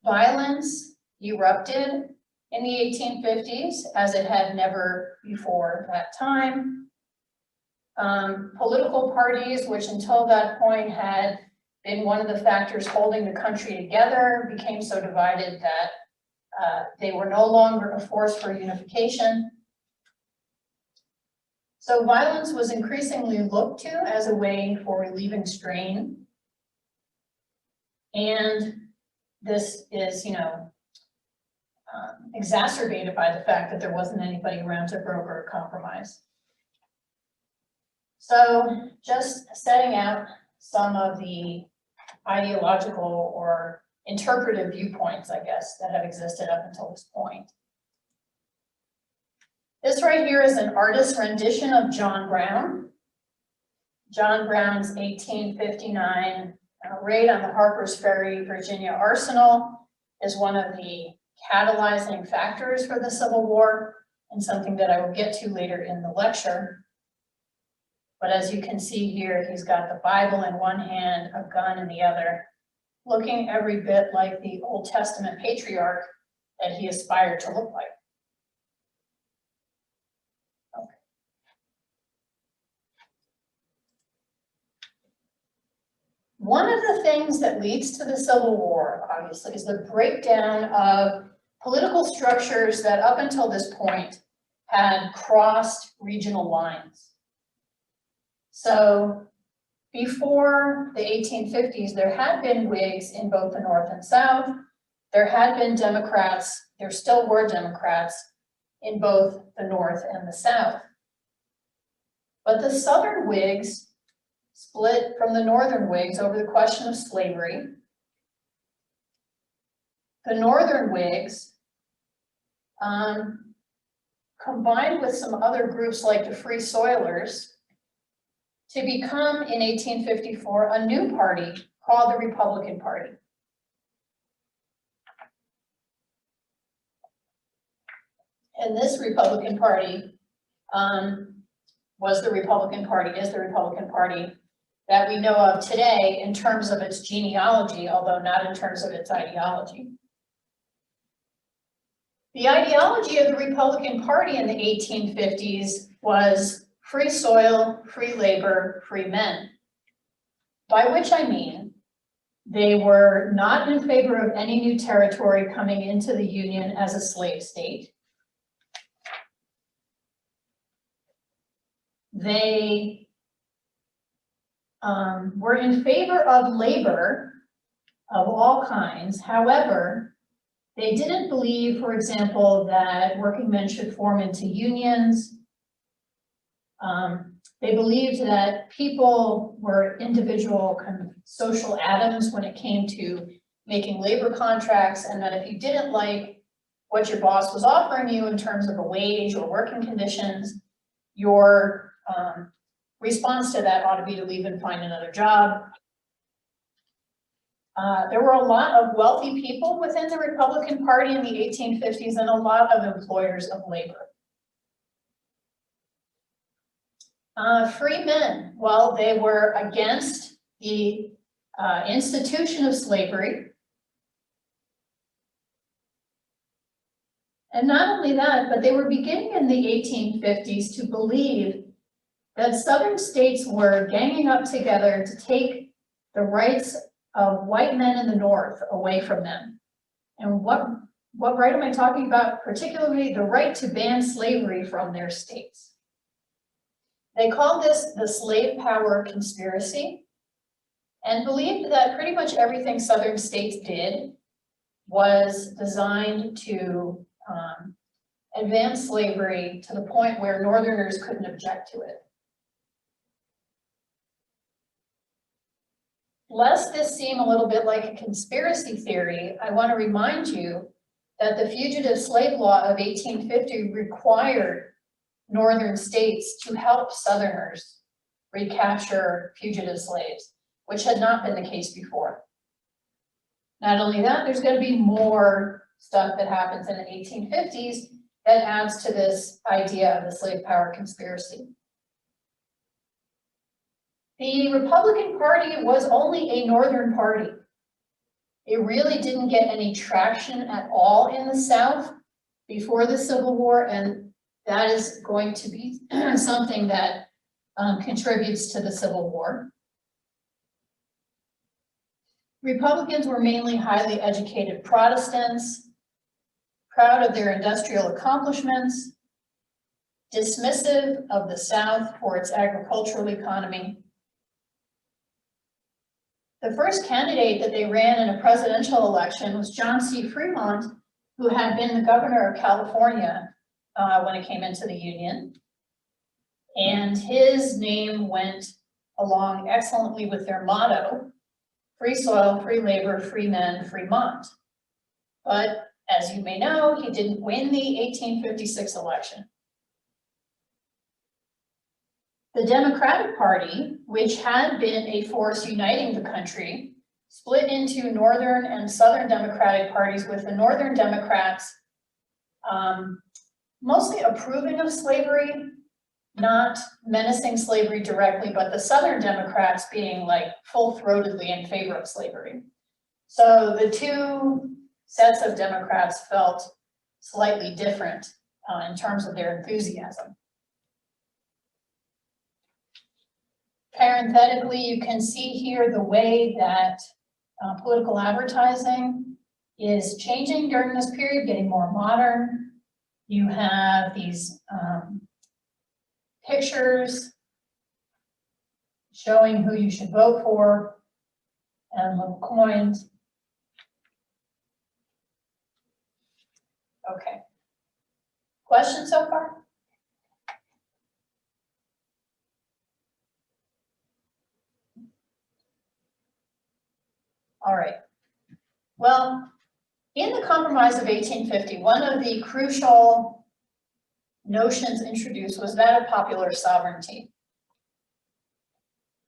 Violence erupted in the 1850s as it had never before that time. Political parties, which until that point had been one of the factors holding the country together, became so divided that they were no longer a force for unification. So violence was increasingly looked to as a way for relieving strain. And this is, exacerbated by the fact that there wasn't anybody around to broker a compromise. So just setting out some of the ideological or interpretive viewpoints, I guess, that have existed up until this point. This right here is an artist's rendition of John Brown. John Brown's 1859 raid on the Harper's Ferry, Virginia arsenal is one of the catalyzing factors for the Civil War, and something that I will get to later in the lecture. But as you can see here, he's got the Bible in one hand, a gun in the other, looking every bit like the Old Testament patriarch that he aspired to look like. Okay. One of the things that leads to the Civil War, obviously, is the breakdown of political structures that up until this point had crossed regional lines. So before the 1850s, there had been Whigs in both the North and South. There had been Democrats, there still were Democrats in both the North and the South. But the Southern Whigs split from the Northern Whigs over the question of slavery. The Northern Whigs, combined with some other groups like the Free Soilers, to become in 1854 a new party called the Republican Party. And this Republican Party is the Republican Party that we know of today in terms of its genealogy, although not in terms of its ideology. The ideology of the Republican Party in the 1850s was free soil, free labor, free men. By which I mean, they were not in favor of any new territory coming into the Union as a slave state. They were in favor of labor of all kinds. However, they didn't believe, for example, that working men should form into unions. They believed that people were individual kind of social atoms when it came to making labor contracts, and that if you didn't like what your boss was offering you in terms of a wage or working conditions, your response to that ought to be to leave and find another job. There were a lot of wealthy people within the Republican Party in the 1850s and a lot of employers of labor. Free men, well, they were against the institution of slavery. And not only that, but they were beginning in the 1850s to believe that Southern states were ganging up together to take the rights of white men in the North away from them. And what right am I talking about? Particularly the right to ban slavery from their states. They called this the slave power conspiracy and believed that pretty much everything Southern states did was designed to advance slavery to the point where Northerners couldn't object to it. Lest this seem a little bit like a conspiracy theory, I want to remind you that the Fugitive Slave Law of 1850 required Northern states to help Southerners recapture fugitive slaves, which had not been the case before. Not only that, there's going to be more stuff that happens in the 1850s that adds to this idea of the slave power conspiracy. The Republican Party was only a Northern party. It really didn't get any traction at all in the South before the Civil War, and that is going to be something that contributes to the Civil War. Republicans were mainly highly educated Protestants, proud of their industrial accomplishments, dismissive of the South for its agricultural economy. The first candidate that they ran in a presidential election was John C. Fremont, who had been the governor of California when it came into the Union. And his name went along excellently with their motto, free soil, free labor, free men, Fremont. But as you may know, he didn't win the 1856 election. The Democratic Party, which had been a force uniting the country, split into Northern and Southern Democratic parties, with the Northern Democrats mostly approving of slavery, not menacing slavery directly, but the Southern Democrats being like full-throatedly in favor of slavery. So the two sets of Democrats felt slightly different in terms of their enthusiasm. Parenthetically, you can see here the way that political advertising is changing during this period, getting more modern. You have these pictures showing who you should vote for, and little coins. Okay. Questions so far? All right. Well, in the Compromise of 1850, one of the crucial notions introduced was that of popular sovereignty.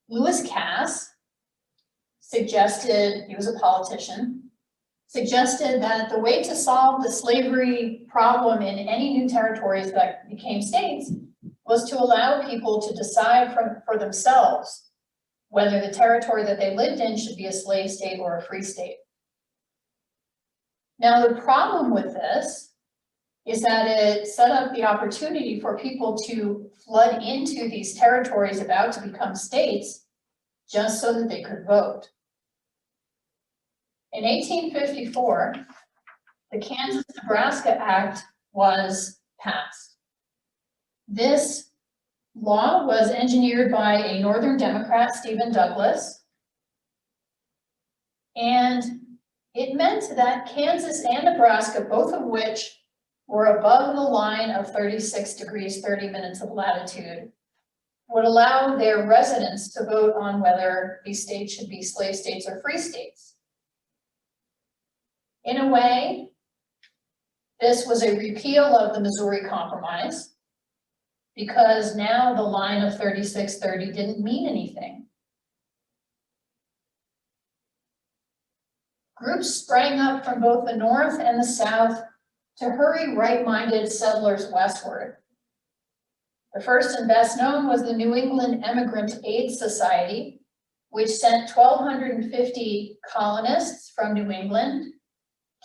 Lewis Cass suggested, he was a politician, suggested that the way to solve the slavery problem in any new territories that became states was to allow people to decide for themselves whether the territory that they lived in should be a slave state or a free state. Now, the problem with this is that it set up the opportunity for people to flood into these territories about to become states just so that they could vote. In 1854, the Kansas-Nebraska Act was passed. This law was engineered by a Northern Democrat, Stephen Douglas, and it meant that Kansas and Nebraska, both of which were above the line of 36 degrees, 30 minutes of latitude, would allow their residents to vote on whether these states should be slave states or free states. In a way, this was a repeal of the Missouri Compromise, because now the line of 36-30 didn't mean anything. Groups sprang up from both the North and the South to hurry right-minded settlers westward. The first and best known was the New England Emigrant Aid Society, which sent 1,250 colonists from New England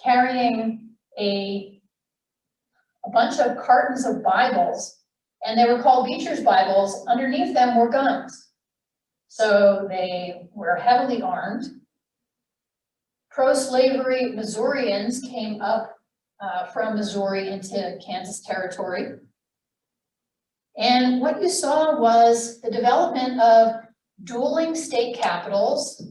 carrying a bunch of cartons of Bibles, and they were called Beecher's Bibles. Underneath them were guns. So they were heavily armed. Pro-slavery Missourians came up from Missouri into Kansas territory. And what you saw was the development of dueling state capitals,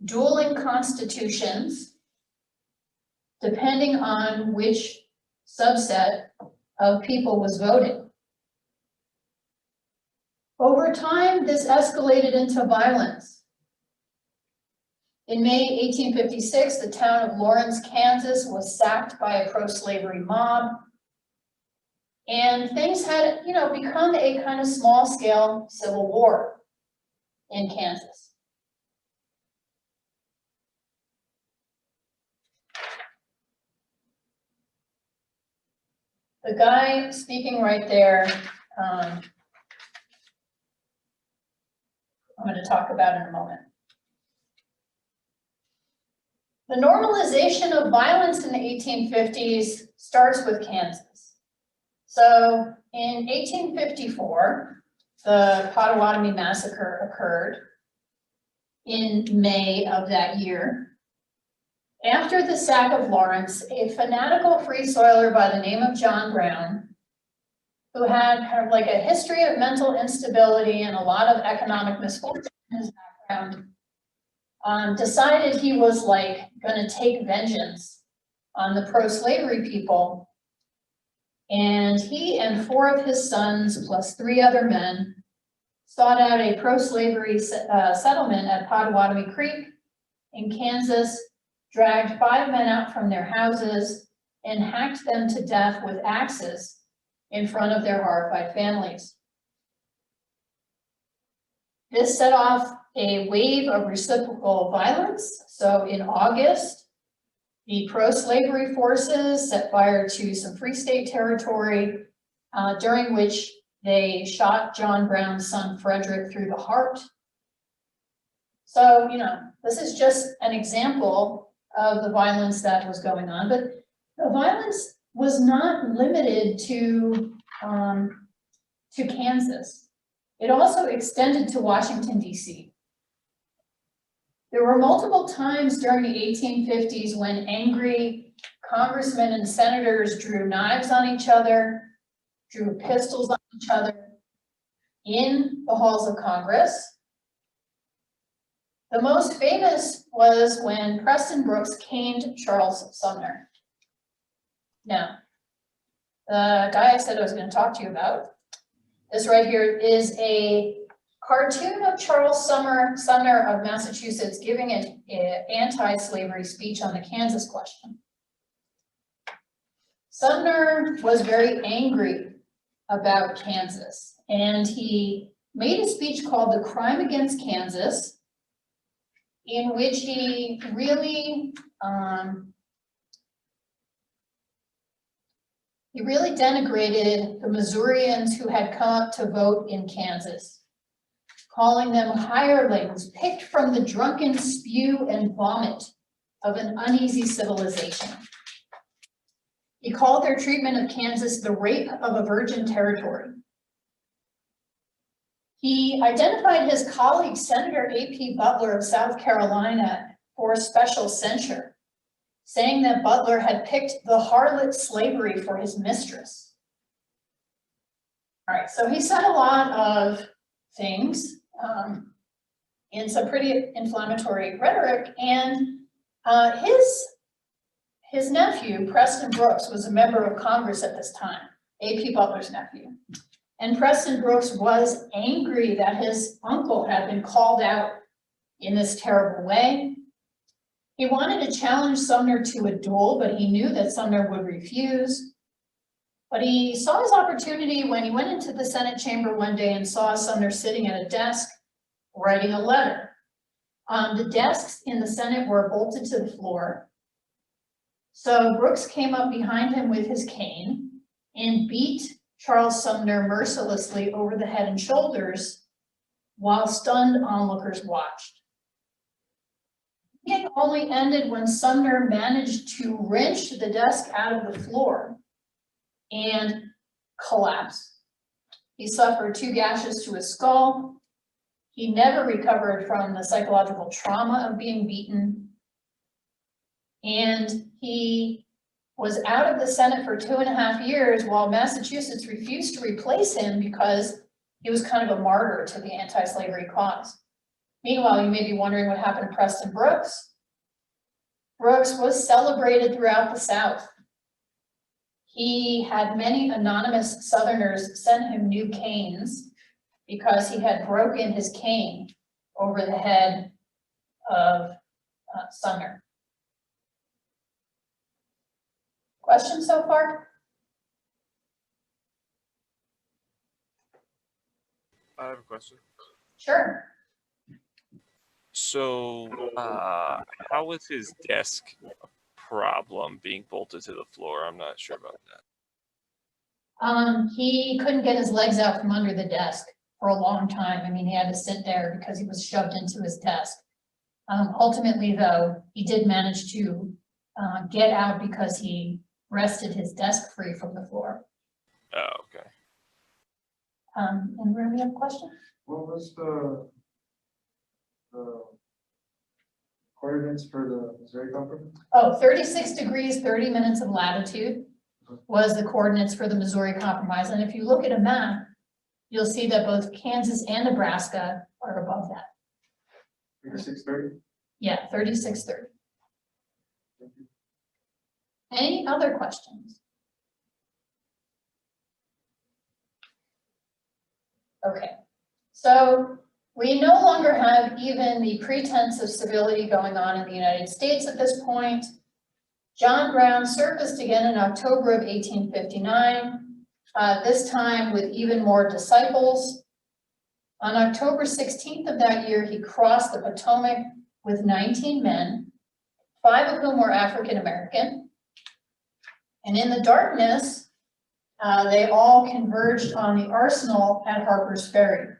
dueling constitutions, depending on which subset of people was voting. Over time, this escalated into violence. In May 1856, the town of Lawrence, Kansas was sacked by a pro-slavery mob. And things had, become a kind of small-scale civil war in Kansas. The guy speaking right there, I'm going to talk about in a moment. The normalization of violence in the 1850s starts with Kansas. So in 1854, the Potawatomi Massacre occurred in May of that year. After the sack of Lawrence, a fanatical free soiler by the name of John Brown, who had kind of like a history of mental instability and a lot of economic misfortune in his background, decided he was like going to take vengeance on the pro-slavery people. And he and 4 of his sons, plus 3 other men, sought out a pro-slavery settlement at Potawatomi Creek in Kansas, dragged 5 men out from their houses, and hacked them to death with axes in front of their horrified families. This set off a wave of reciprocal violence. So in August, the pro-slavery forces set fire to some Free State territory, during which they shot John Brown's son Frederick through the heart. So, this is just an example of the violence that was going on, but the violence was not limited to Kansas. It also extended to Washington, D.C. There were multiple times during the 1850s when angry congressmen and senators drew knives on each other, drew pistols on each other in the halls of Congress. The most famous was when Preston Brooks caned Charles Sumner. Now, the guy I said I was going to talk to you about, this right here is a cartoon of Charles Sumner of Massachusetts giving an anti-slavery speech on the Kansas question. Sumner was very angry about Kansas, and he made a speech called "The Crime Against Kansas," in which he really denigrated the Missourians who had come up to vote in Kansas, calling them hirelings picked from the drunken spew and vomit of an uneasy civilization. He called their treatment of Kansas the rape of a virgin territory. He identified his colleague, Senator A.P. Butler of South Carolina, for special censure, saying that Butler had picked the harlot slavery for his mistress. All right, so he said a lot of things in some pretty inflammatory rhetoric, and his nephew, Preston Brooks, was a member of Congress at this time, A.P. Butler's nephew. And Preston Brooks was angry that his uncle had been called out in this terrible way. He wanted to challenge Sumner to a duel, but he knew that Sumner would refuse. But he saw his opportunity when he went into the Senate chamber one day and saw Sumner sitting at a desk writing a letter. The desks in the Senate were bolted to the floor. So Brooks came up behind him with his cane and beat Charles Sumner mercilessly over the head and shoulders while stunned onlookers watched. It only ended when Sumner managed to wrench the desk out of the floor and collapsed. He suffered 2 gashes to his skull. He never recovered from the psychological trauma of being beaten. And he was out of the Senate for 2.5 years while Massachusetts refused to replace him because he was kind of a martyr to the anti-slavery cause. Meanwhile, you may be wondering what happened to Preston Brooks. Brooks was celebrated throughout the South. He had many anonymous Southerners send him new canes because he had broken his cane over the head of Sumner. Questions so far? I have a question. Sure. So, how was his desk a problem being bolted to the floor? I'm not sure about that. He couldn't get his legs out from under the desk. for a long time. I mean, he had to sit there because he was shoved into his desk. Ultimately, though, he did manage to get out because he wrested his desk free from the floor. Oh, okay. And Remy, you have a question? What was the coordinates for the Missouri Compromise? Oh, 36 degrees, 30 minutes of latitude was the coordinates for the Missouri Compromise. And if you look at a map, you'll see that both Kansas and Nebraska are above that. 3630? Yeah, 3630. Any other questions? Okay, so we no longer have even the pretense of civility going on in the United States at this point. John Brown surfaced again in October of 1859, this time with even more disciples. On October 16th of that year, he crossed the Potomac with 19 men, 5 of whom were African American. And in the darkness, they all converged on the arsenal at Harper's Ferry.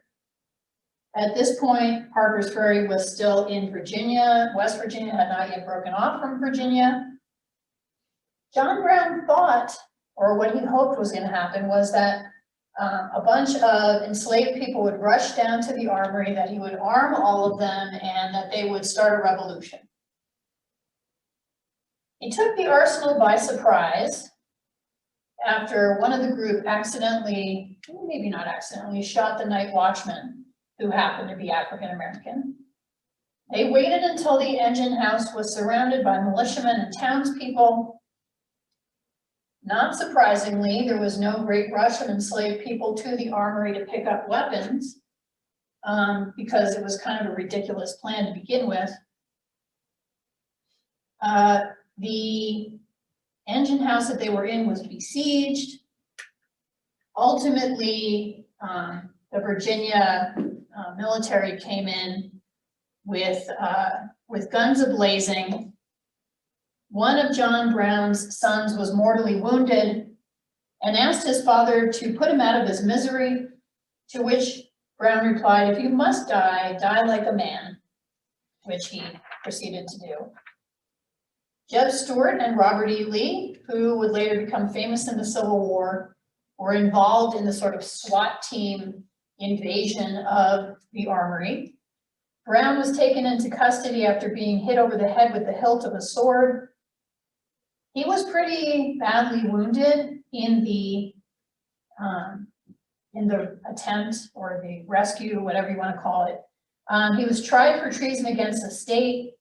At this point, Harper's Ferry was still in Virginia. West Virginia had not yet broken off from Virginia. John Brown thought, or what he hoped was going to happen, was that a bunch of enslaved people would rush down to the armory, that he would arm all of them, and that they would start a revolution. He took the arsenal by surprise after one of the group accidentally, maybe not accidentally, shot the night watchman, who happened to be African American. They waited until the engine house was surrounded by militiamen and townspeople. Not surprisingly, there was no great rush of enslaved people to the armory to pick up weapons, because it was kind of a ridiculous plan to begin with. The engine house that they were in was besieged. Ultimately, the Virginia military came in with guns a-blazing. One of John Brown's sons was mortally wounded and asked his father to put him out of his misery, to which Brown replied, "If you must die, die like a man," which he proceeded to do. Jeb Stuart and Robert E. Lee, who would later become famous in the Civil War, were involved in the sort of SWAT team invasion of the armory. Brown was taken into custody after being hit over the head with the hilt of a sword. He was pretty badly wounded in the attempt or the rescue, whatever you want to call it. He was tried for treason against the state.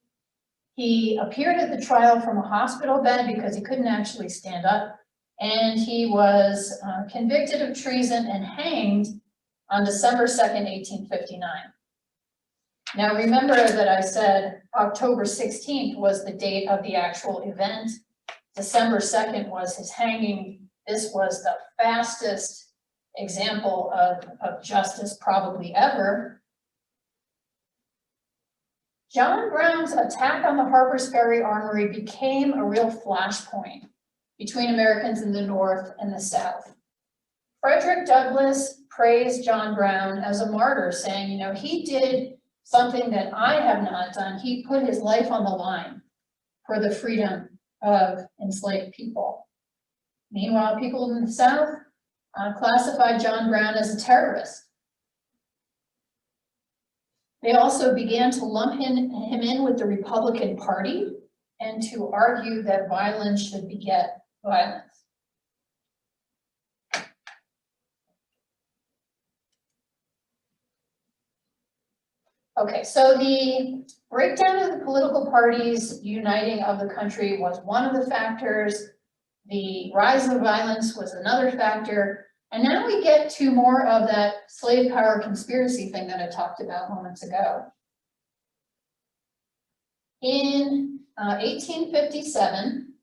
He appeared at the trial from a hospital bed because he couldn't actually stand up. And he was convicted of treason and hanged on December 2nd, 1859. Now remember that I said October 16th was the date of the actual event. December 2nd was his hanging. This was the fastest example of justice probably ever. John Brown's attack on the Harper's Ferry Armory became a real flashpoint between Americans in the North and the South. Frederick Douglass praised John Brown as a martyr, saying, you know, he did something that I have not done. He put his life on the line for the freedom of enslaved people. Meanwhile, people in the South classified John Brown as a terrorist. They also began to lump him in with the Republican Party and to argue that violence should beget violence. Okay, so the breakdown of the political parties uniting of the country was one of the factors. The rise of violence was another factor. And now we get to more of that slave power conspiracy thing that I talked about moments ago. In 1857,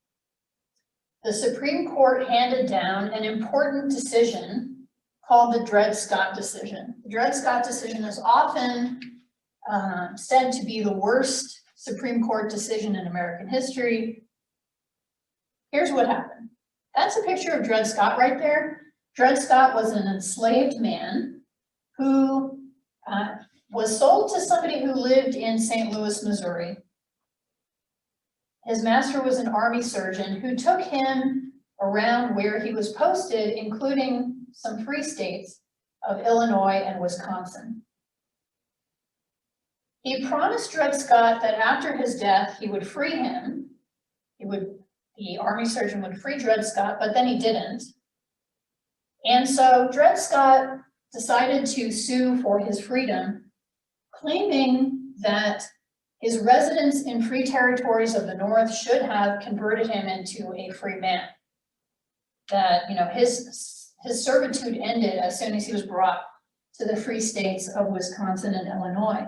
the Supreme Court handed down an important decision called the Dred Scott decision. The Dred Scott decision is often said to be the worst Supreme Court decision in American history. Here's what happened. That's a picture of Dred Scott right there. Dred Scott was an enslaved man who was sold to somebody who lived in St. Louis, Missouri. His master was an army surgeon who took him around where he was posted, including some free states of Illinois and Wisconsin. He promised Dred Scott that after his death, he would free him. The army surgeon would free Dred Scott, but then he didn't. And so Dred Scott decided to sue for his freedom, claiming that his residence in free territories of the North should have converted him into a free man. That, you know, his servitude ended as soon as he was brought to the free states of Wisconsin and Illinois.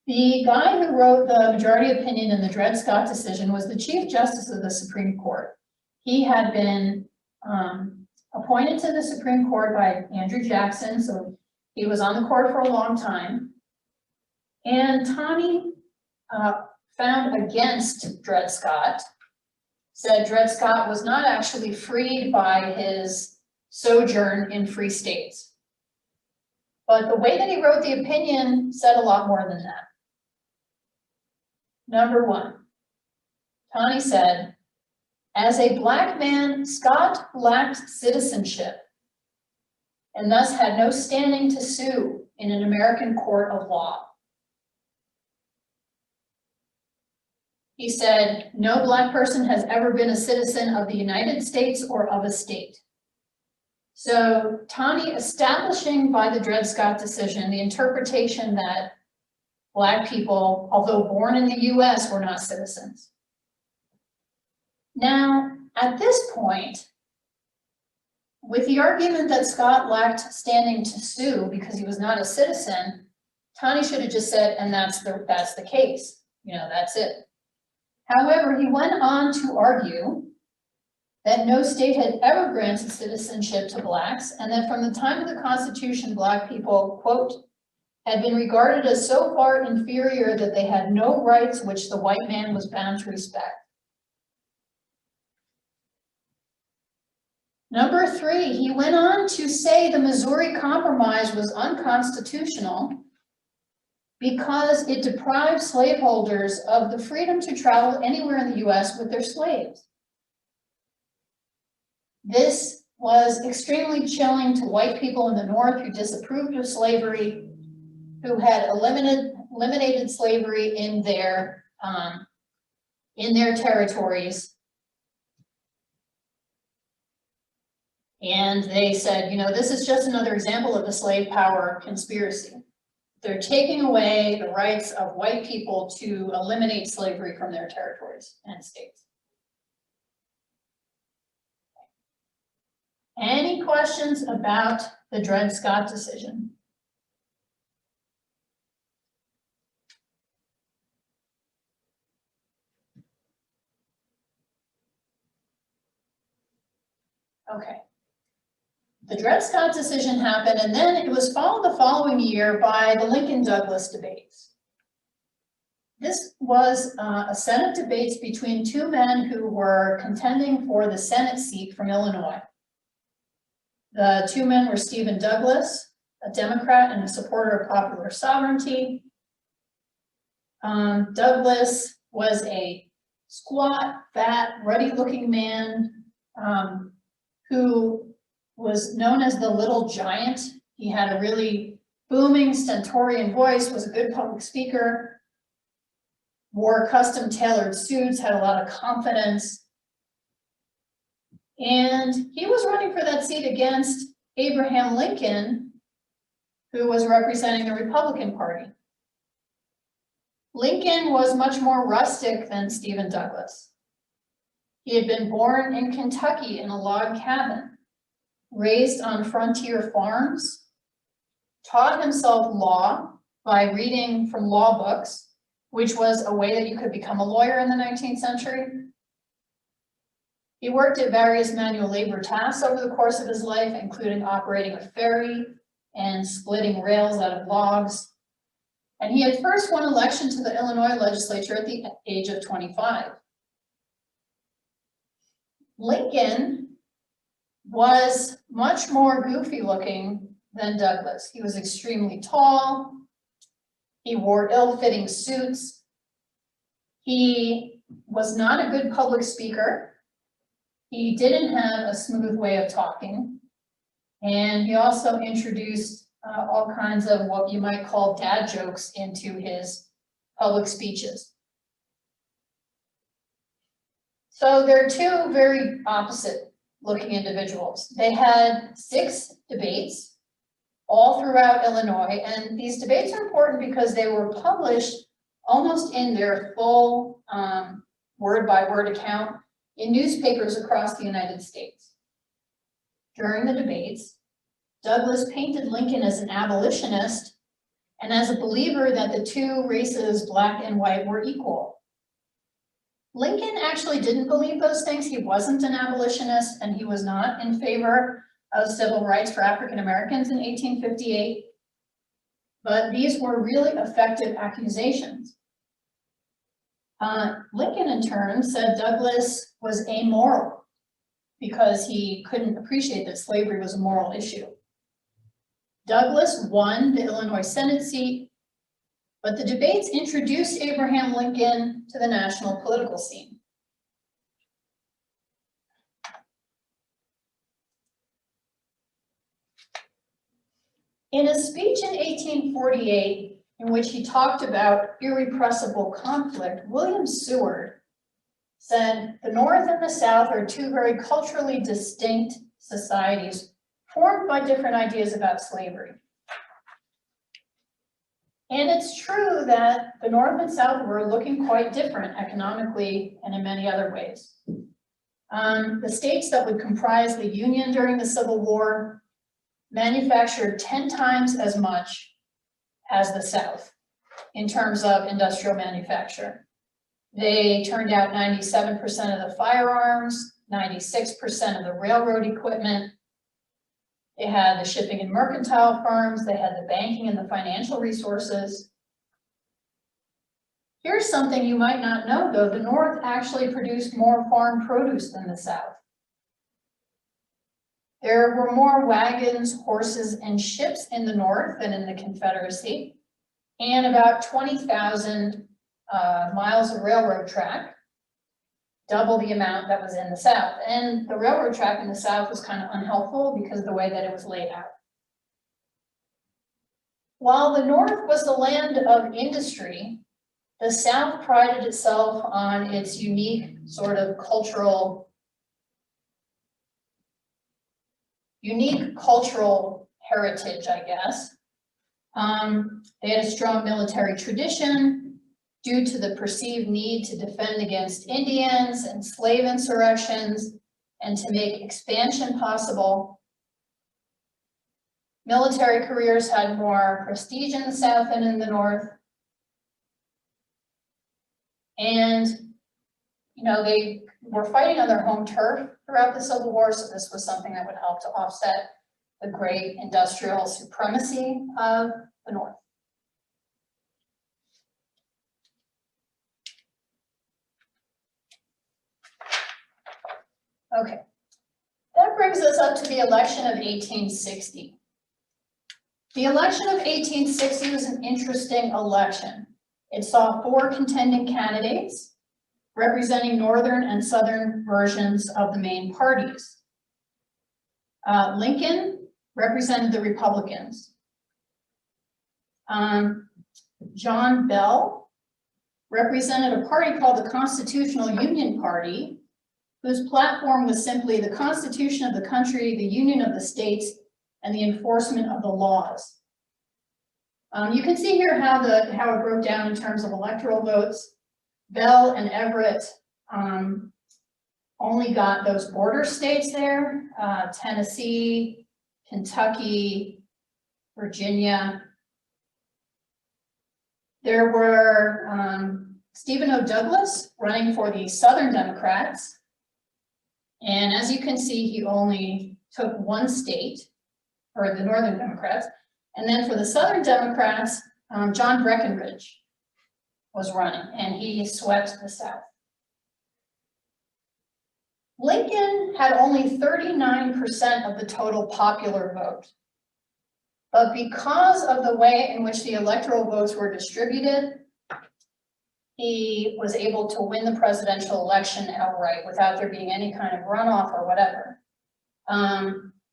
The guy who wrote the majority opinion in the Dred Scott decision was the Chief Justice of the Supreme Court. He had been appointed to the Supreme Court by Andrew Jackson, so he was on the court for a long time. And Taney found against Dred Scott, said Dred Scott was not actually freed by his sojourn in free states. But the way that he wrote the opinion said a lot more than that. Number one, Taney said, as a Black man, Scott lacked citizenship and thus had no standing to sue in an American court of law. He said, no Black person has ever been a citizen of the United States or of a state. So Taney establishing by the Dred Scott decision the interpretation that Black people, although born in the US, were not citizens. Now, at this point, with the argument that Scott lacked standing to sue because he was not a citizen, Taney should have just said, and that's the case, you know, that's it. However, he went on to argue that no state had ever granted citizenship to Blacks, and that from the time of the Constitution, Black people, quote, had been regarded as so far inferior that they had no rights which the white man was bound to respect. Number three, he went on to say the Missouri Compromise was unconstitutional because it deprived slaveholders of the freedom to travel anywhere in the US with their slaves. This was extremely chilling to white people in the North who disapproved of slavery, who had eliminated slavery in their territories. And they said, you know, this is just another example of the slave power conspiracy. They're taking away the rights of white people to eliminate slavery from their territories and states. Any questions about the Dred Scott decision? Okay. The Dred Scott decision happened, and then it was followed the following year by the Lincoln-Douglas debates. This was a Senate debates between two men who were contending for the Senate seat from Illinois. The two men were Stephen Douglas, a Democrat and a supporter of popular sovereignty. Douglas was a squat, fat, ruddy-looking man who was known as the Little Giant. He had a really booming, stentorian voice, was a good public speaker, wore custom tailored suits, had a lot of confidence. And he was running for that seat against Abraham Lincoln, who was representing the Republican Party. Lincoln was much more rustic than Stephen Douglas. He had been born in Kentucky in a log cabin, raised on frontier farms, taught himself law by reading from law books, which was a way that you could become a lawyer in the 19th century. He worked at various manual labor tasks over the course of his life, including operating a ferry and splitting rails out of logs. And he had first won election to the Illinois legislature at the age of 25. Lincoln was much more goofy looking than Douglas. He was extremely tall. He wore ill-fitting suits. He was not a good public speaker. He didn't have a smooth way of talking. And he also introduced all kinds of what you might call dad jokes into his public speeches. So there are two very opposite looking individuals. They had 6 debates all throughout Illinois, and these debates are important because they were published almost in their full word-by-word account in newspapers across the United States. During the debates, Douglas painted Lincoln as an abolitionist and as a believer that the two races, black and white, were equal. Lincoln actually didn't believe those things. He wasn't an abolitionist, and he was not in favor of civil rights for African Americans in 1858. But these were really effective accusations. Lincoln, in turn, said Douglas was amoral because he couldn't appreciate that slavery was a moral issue. Douglas won the Illinois Senate seat, but the debates introduced Abraham Lincoln to the national political scene. In a speech in 1848, in which he talked about irrepressible conflict, William Seward said, "The North and the South are two very culturally distinct societies formed by different ideas about slavery." And it's true that the North and South were looking quite different economically and in many other ways. The states that would comprise the Union during the Civil War manufactured 10 times as much as the South in terms of industrial manufacture. They turned out 97% of the firearms, 96% of the railroad equipment. They had the shipping and mercantile firms. They had the banking and the financial resources. Here's something you might not know, though. The North actually produced more farm produce than the South. There were more wagons, horses, and ships in the North than in the Confederacy, and about 20,000 miles of railroad track, double the amount that was in the South. And the railroad track in the South was kind of unhelpful because of the way that it was laid out. While the North was the land of industry, the South prided itself on its unique sort of cultural heritage, I guess. They had a strong military tradition due to the perceived need to defend against Indians and slave insurrections and to make expansion possible. Military careers had more prestige in the South than in the North. And, you know, they were fighting on their home turf throughout the Civil War, so this was something that would help to offset the great industrial supremacy of the North. Okay, that brings us up to the election of 1860. The election of 1860 was an interesting election. It saw 4 contending candidates representing northern and southern versions of the main parties. Lincoln represented the Republicans. John Bell represented a party called the Constitutional Union Party, whose platform was simply the Constitution of the country, the Union of the states, and the enforcement of the laws. You can see here how it broke down in terms of electoral votes. Bell and Everett only got those border states there, Tennessee, Kentucky, Virginia. There were Stephen O. Douglas running for the Southern Democrats. And as you can see, he only took 1 state, or the Northern Democrats. And then for the Southern Democrats, John Breckinridge was running, and he swept the South. Lincoln had only 39% of the total popular vote. But because of the way in which the electoral votes were distributed, he was able to win the presidential election outright without there being any kind of runoff or whatever.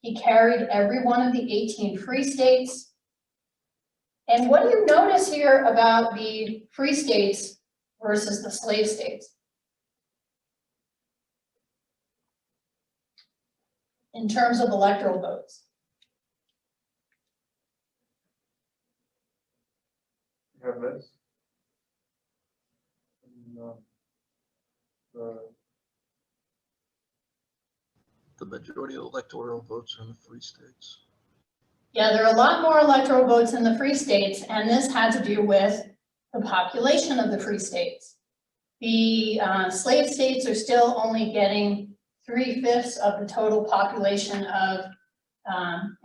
He carried every one of the 18 free states. And what do you notice here about the free states versus the slave states? In terms of electoral votes. You have this? No. The majority of electoral votes are in the free states. Yeah, there are a lot more electoral votes in the free states, and this had to do with the population of the free states. The slave states are still only getting 3/5 of the total population of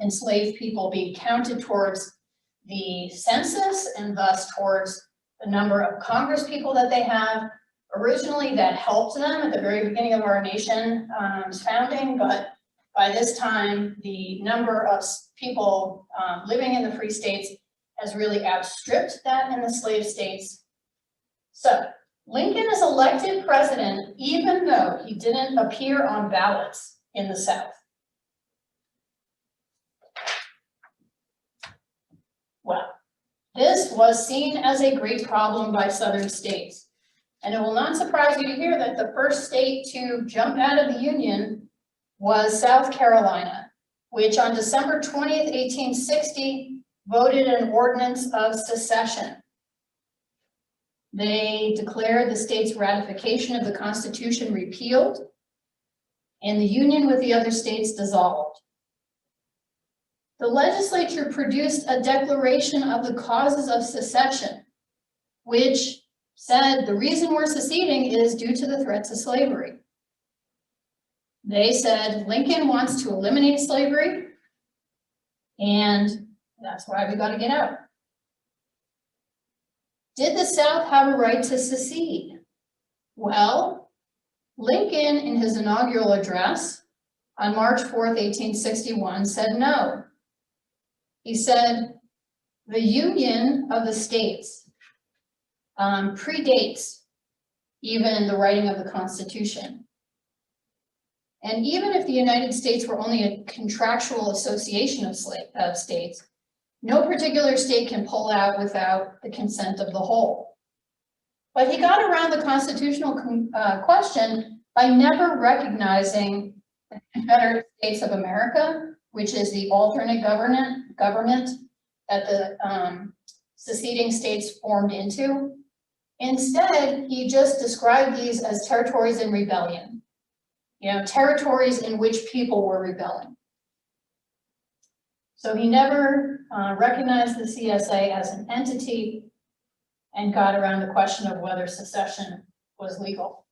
enslaved people being counted towards the census and thus towards the number of Congress people that they have. Originally, that helped them at the very beginning of our nation's founding, but by this time, the number of people living in the free states has really outstripped that in the slave states. So Lincoln is elected president even though he didn't appear on ballots in the South. Well, this was seen as a great problem by Southern states. And it will not surprise you to hear that the first state to jump out of the Union was South Carolina, which on December 20th, 1860, voted an ordinance of secession. They declared the state's ratification of the Constitution repealed and the union with the other states dissolved. The legislature produced a declaration of the causes of secession, which said the reason we're seceding is due to the threat to slavery. They said Lincoln wants to eliminate slavery, and that's why we got to get out. Did the South have a right to secede? Well, Lincoln, in his inaugural address on March 4th, 1861, said no. He said, the union of the states predates even the writing of the Constitution. And even if the United States were only a contractual association of states, no particular state can pull out without the consent of the whole. But he got around the constitutional question by never recognizing the Confederate States of America, which is the alternate government that the seceding states formed into. Instead, he just described these as territories in rebellion. You know, territories in which people were rebelling. So he never recognized the CSA as an entity and got around the question of whether secession was legal.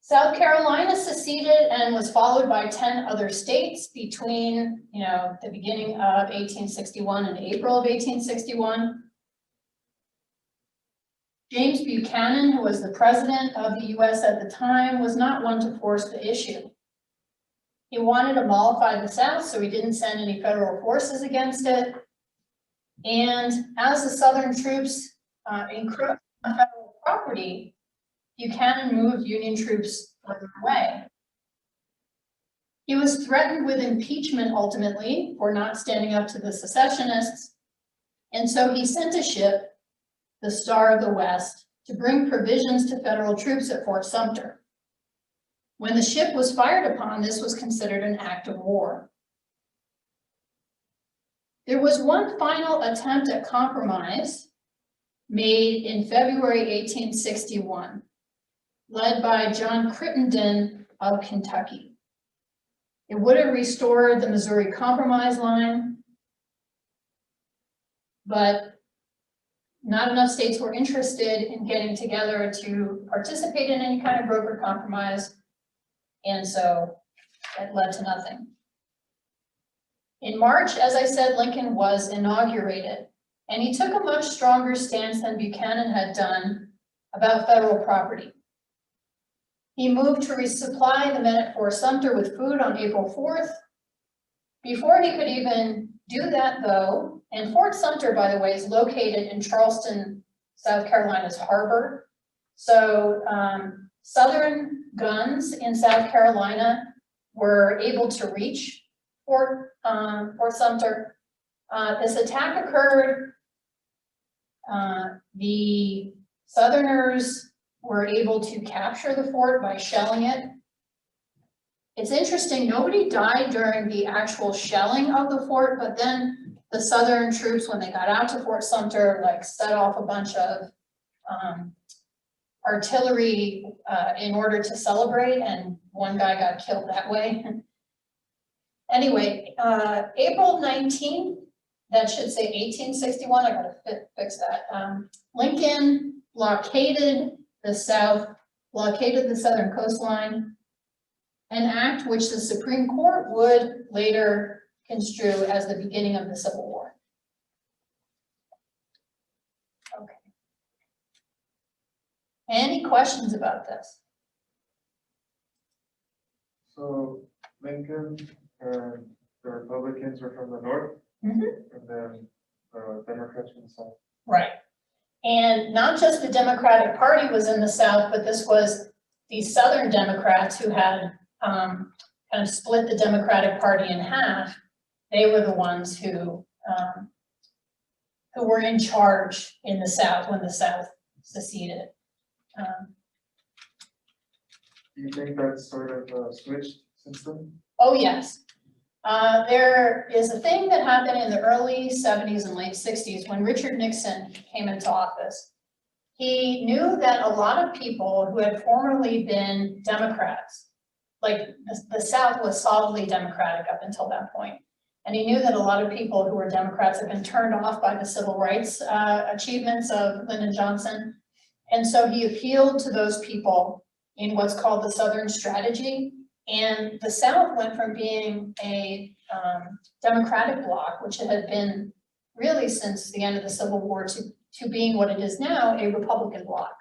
South Carolina seceded and was followed by 10 other states between, the beginning of 1861 and April of 1861. James Buchanan, who was the president of the US at the time, was not one to force the issue. He wanted to mollify the South, so he didn't send any federal forces against it. And as the Southern troops encroached on federal property, Buchanan moved Union troops further away. He was threatened with impeachment ultimately for not standing up to the secessionists. And so he sent a ship, the Star of the West, to bring provisions to federal troops at Fort Sumter. When the ship was fired upon, this was considered an act of war. There was one final attempt at compromise made in February 1861, led by John Crittenden of Kentucky. It would have restored the Missouri Compromise line, but not enough states were interested in getting together to participate in any kind of brokered compromise, and so it led to nothing. In March, as I said, Lincoln was inaugurated, and he took a much stronger stance than Buchanan had done about federal property. He moved to resupply the men at Fort Sumter with food on April 4th, Before he could even do that though, and Fort Sumter, by the way, is located in Charleston, South Carolina's harbor. So Southern guns in South Carolina were able to reach Fort Sumter. This attack occurred. The Southerners were able to capture the fort by shelling it. It's interesting, nobody died during the actual shelling of the fort, but then the Southern troops, when they got out to Fort Sumter, like set off a bunch of artillery in order to celebrate, and one guy got killed that way. Anyway, April 19th, that should say 1861, I gotta fix that. Lincoln blockaded the southern coastline, an act which the Supreme Court would later construe as the beginning of the Civil War. Okay. Any questions about this? So Lincoln and the Republicans were from the north, Mm-hmm. and then the Democrats from the south. Right. And not just the Democratic Party was in the South, but this was the Southern Democrats who had kind of split the Democratic Party in half. They were the ones who were in charge in the South when the South seceded. Do you think that's sort of switched since then? Oh, yes. There is a thing that happened in the early 70s and late 60s when Richard Nixon came into office. He knew that a lot of people who had formerly been Democrats, like the South was solidly Democratic up until that point. And he knew that a lot of people who were Democrats had been turned off by the civil rights achievements of Lyndon Johnson. And so he appealed to those people in what's called the Southern Strategy. And the South went from being a Democratic bloc, which it had been really since the end of the Civil War, to being what it is now, a Republican bloc.